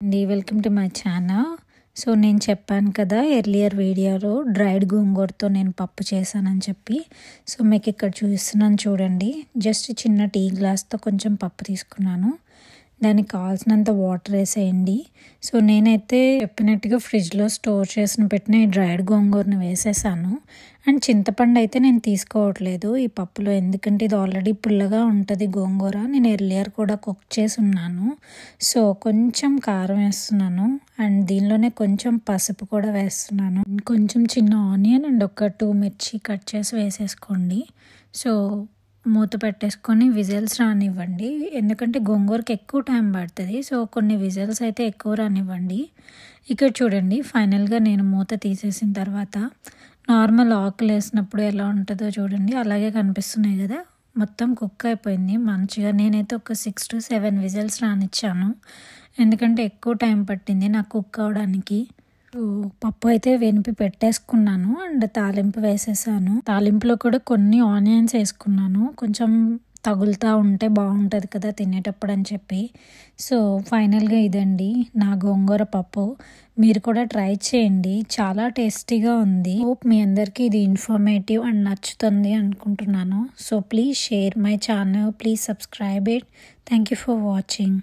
అండి welcome to my channel. So నేను చెప్పాను కదా ఎర్లియర్ వీడియోలో డ్రైడ్ గోంగూరతో నేను పప్పు చేశానని చెప్పి. సో మీకు ఇక్కడ చూస్తున్నాను చూడండి. జస్ట్ చిన్న టీ గ్లాస్తో కొంచెం పప్పు తీసుకున్నాను. దానికి కావాల్సినంత వాటర్ వేసేయండి. సో నేనైతే చెప్పినట్టుగా ఫ్రిడ్జ్లో స్టోర్ చేసిన పెట్టిన ఈ డ్రైడ్ గోంగూరని వేసేసాను. అండ్ చింతపండు అయితే నేను తీసుకోవట్లేదు ఈ పప్పులో, ఎందుకంటే ఇది ఆల్రెడీ పుల్లగా ఉంటుంది గోంగూర. నేను ఎర్లియర్ కూడా కుక్ చేసి ఉన్నాను. సో కొంచెం కారం వేస్తున్నాను అండ్ దీనిలోనే కొంచెం పసుపు కూడా వేస్తున్నాను. కొంచెం చిన్న ఆనియన్ అండ్ ఒక 2 మిర్చి కట్ చేసి వేసేసుకోండి. సో మూత పెట్టేసుకొని విజిల్స్ రానివ్వండి, ఎందుకంటే గోంగూరకి ఎక్కువ టైం పడుతుంది. సో కొన్ని విజిల్స్ అయితే ఎక్కువ రానివ్వండి. ఇక్కడ చూడండి ఫైనల్గా నేను మూత తీసేసిన తర్వాత నార్మల్ ఆకులు వేసినప్పుడు ఎలా ఉంటుందో చూడండి, అలాగే కనిపిస్తున్నాయి కదా. మొత్తం కుక్ అయిపోయింది మంచిగా. నేనైతే ఒక 6 to 7 విజిల్స్ రానిచ్చాను, ఎందుకంటే ఎక్కువ టైం పట్టింది నాకు కుక్ అవడానికి. పప్పు అయితే వెనిపి పెట్టేసుకున్నాను అండ్ తాలింపు వేసేసాను. తాలింపులో కూడా కొన్ని ఆనియన్స్ వేసుకున్నాను, కొంచెం తగులుతూ ఉంటే బాగుంటుంది కదా తినేటప్పుడు అని చెప్పి. సో ఫైనల్గా ఇదండి నా గోంగూర పప్పు. మీరు కూడా ట్రై చేయండి, చాలా టేస్టీగా ఉంది. హోప్ మీ అందరికీ ఇది ఇన్ఫర్మేటివ్ అండ్ నచ్చుతుంది అనుకుంటున్నాను. So please share my channel, please subscribe it. Thank you for watching.